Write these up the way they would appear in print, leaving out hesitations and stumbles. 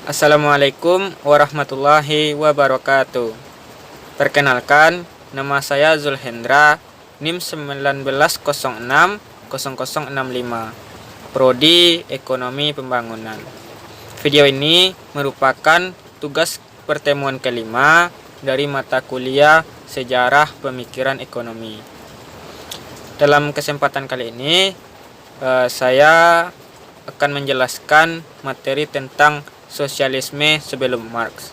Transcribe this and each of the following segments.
Assalamualaikum warahmatullahi wabarakatuh. Perkenalkan, nama saya Zulhendra, NIM 19060065, Prodi Ekonomi Pembangunan. Video ini merupakan tugas pertemuan kelima dari mata kuliah Sejarah Pemikiran Ekonomi. Dalam kesempatan kali ini, saya akan menjelaskan materi tentang sosialisme sebelum Marx.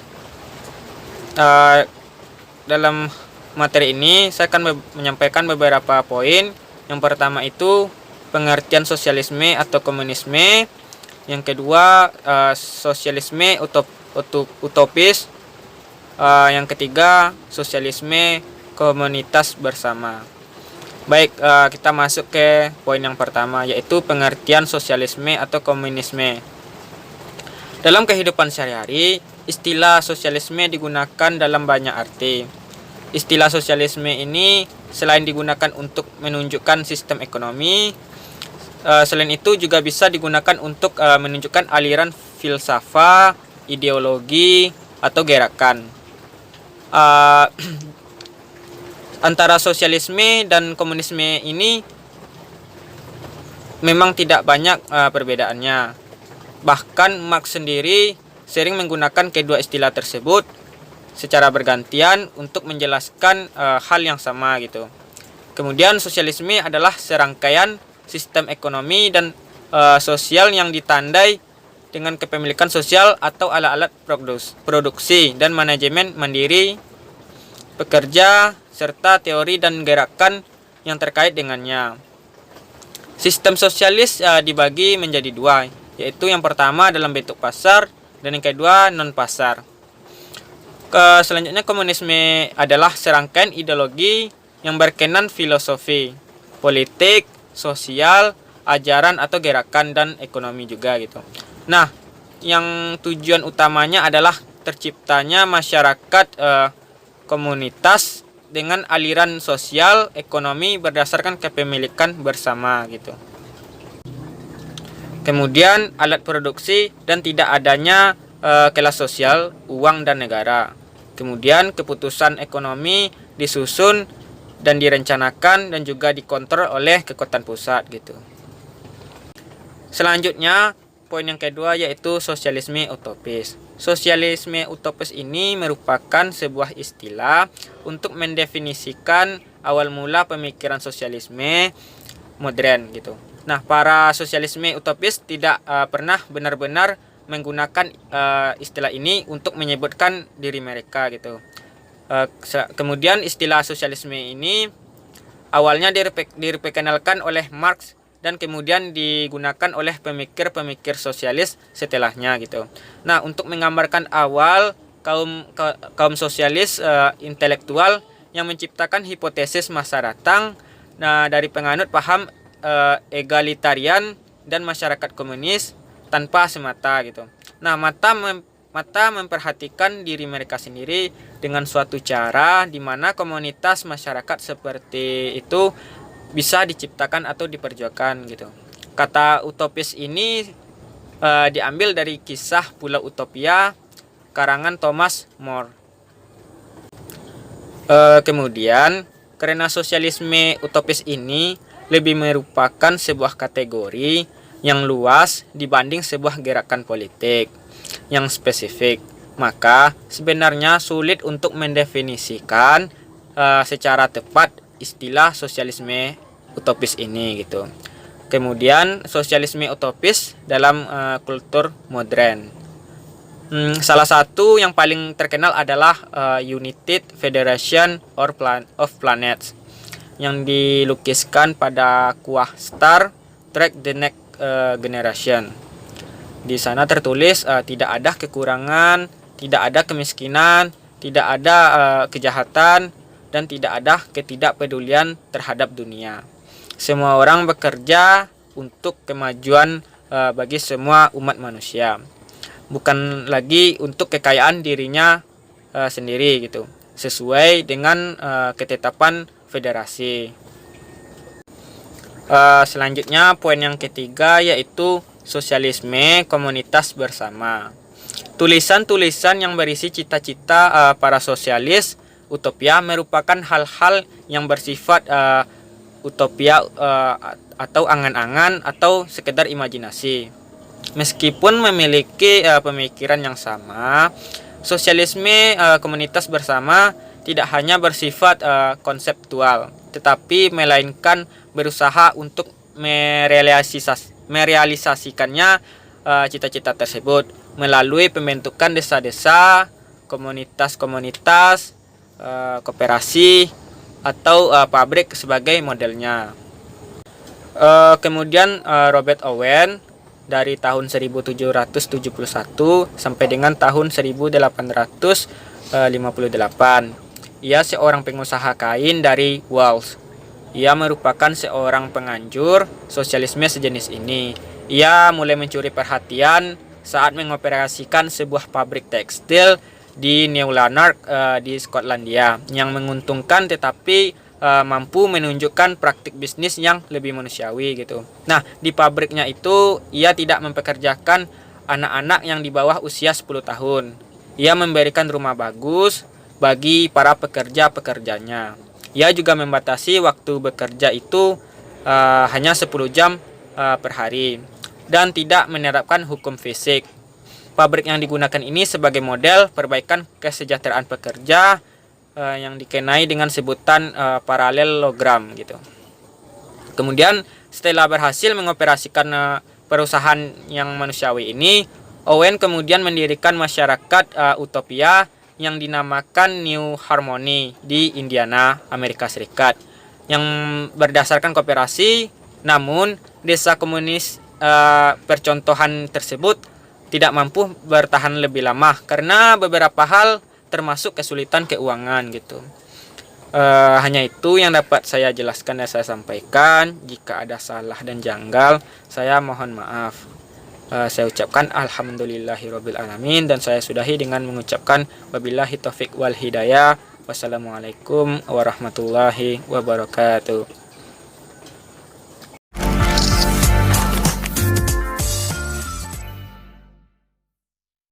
Dalam materi ini saya akan menyampaikan beberapa poin. Yang pertama itu pengertian sosialisme atau komunisme. Yang kedua sosialisme utopis. Yang ketiga sosialisme komunitas bersama. Baik, kita masuk ke poin yang pertama, yaitu pengertian sosialisme atau komunisme. Dalam kehidupan sehari-hari, istilah sosialisme digunakan dalam banyak arti. Istilah sosialisme ini selain digunakan untuk menunjukkan sistem ekonomi, selain itu juga bisa digunakan untuk menunjukkan aliran filsafat, ideologi, atau gerakan. Antara sosialisme dan komunisme ini memang tidak banyak perbedaannya. Bahkan Marx sendiri sering menggunakan kedua istilah tersebut secara bergantian untuk menjelaskan hal yang sama gitu. Kemudian sosialisme adalah serangkaian sistem ekonomi dan sosial yang ditandai dengan kepemilikan sosial atau alat-alat produksi dan manajemen mandiri pekerja serta teori dan gerakan yang terkait dengannya. Sistem sosialis dibagi menjadi dua, yaitu yang pertama dalam bentuk pasar dan yang kedua non-pasar. Selanjutnya komunisme adalah serangkaian ideologi yang berkenan filosofi, politik, sosial, ajaran atau gerakan dan ekonomi juga gitu. Nah, yang tujuan utamanya adalah terciptanya masyarakat komunitas dengan aliran sosial ekonomi berdasarkan kepemilikan bersama gitu. Kemudian alat produksi dan tidak adanya kelas sosial, uang dan negara. Kemudian keputusan ekonomi disusun dan direncanakan dan juga dikontrol oleh kekuatan pusat gitu. Selanjutnya poin yang kedua yaitu sosialisme utopis. Sosialisme utopis ini merupakan sebuah istilah untuk mendefinisikan awal mula pemikiran sosialisme modern gitu. Nah, para sosialisme utopis tidak pernah benar-benar menggunakan istilah ini untuk menyebutkan diri mereka gitu. Kemudian istilah sosialisme ini awalnya diperkenalkan oleh Marx dan kemudian digunakan oleh pemikir-pemikir sosialis setelahnya gitu. Nah, untuk menggambarkan awal kaum sosialis intelektual yang menciptakan hipotesis masa datang, nah dari penganut paham egalitarian dan masyarakat komunis tanpa semata gitu. Nah, mata memperhatikan diri mereka sendiri dengan suatu cara di mana komunitas masyarakat seperti itu bisa diciptakan atau diperjuangkan gitu. Kata utopis ini diambil dari kisah Pulau Utopia karangan Thomas More. Kemudian karena sosialisme utopis ini lebih merupakan sebuah kategori yang luas dibanding sebuah gerakan politik yang spesifik, maka sebenarnya sulit untuk mendefinisikan secara tepat istilah sosialisme utopis ini gitu. Kemudian sosialisme utopis dalam kultur modern. Salah satu yang paling terkenal adalah United Federation of Planets yang dilukiskan pada kuah Star Trek The Next Generation. Di sana tertulis tidak ada kekurangan, tidak ada kemiskinan, tidak ada kejahatan, dan tidak ada ketidakpedulian terhadap dunia. Semua orang bekerja untuk kemajuan bagi semua umat manusia, bukan lagi untuk kekayaan dirinya sendiri gitu, sesuai dengan ketetapan federasi. Selanjutnya poin yang ketiga yaitu sosialisme komunitas bersama. Tulisan-tulisan yang berisi cita-cita para sosialis utopia merupakan hal-hal yang bersifat utopia atau angan-angan atau sekedar imajinasi. Meskipun memiliki pemikiran yang sama, sosialisme komunitas bersama tidak hanya bersifat konseptual, tetapi melainkan berusaha untuk merealisasikannya cita-cita tersebut melalui pembentukan desa-desa, komunitas-komunitas, koperasi, atau pabrik sebagai modelnya. Kemudian Robert Owen dari tahun 1771 sampai dengan tahun 1858. Ia seorang pengusaha kain dari Wales. Ia merupakan seorang penganjur sosialisme sejenis ini. Ia mulai mencuri perhatian saat mengoperasikan sebuah pabrik tekstil di New Lanark di Skotlandia yang menguntungkan tetapi mampu menunjukkan praktik bisnis yang lebih manusiawi gitu. Nah, di pabriknya itu ia tidak mempekerjakan anak-anak yang di bawah usia 10 tahun. Ia memberikan rumah bagus bagi para pekerja-pekerjanya. Ia juga membatasi waktu bekerja itu hanya 10 jam per hari dan tidak menerapkan hukum fisik. Pabrik yang digunakan ini sebagai model perbaikan kesejahteraan pekerja yang dikenai dengan sebutan paralelogram gitu. Kemudian setelah berhasil mengoperasikan perusahaan yang manusiawi ini, Owen kemudian mendirikan masyarakat utopia yang dinamakan New Harmony di Indiana, Amerika Serikat, yang berdasarkan koperasi. Namun desa komunis percontohan tersebut tidak mampu bertahan lebih lama karena beberapa hal termasuk kesulitan keuangan gitu. Hanya itu yang dapat saya jelaskan dan saya sampaikan. Jika ada salah dan janggal, saya mohon maaf. Saya ucapkan alhamdulillahirabbil alamin dan saya sudahi dengan mengucapkan wabillahi taufik wal hidayah. Wassalamualaikum warahmatullahi wabarakatuh.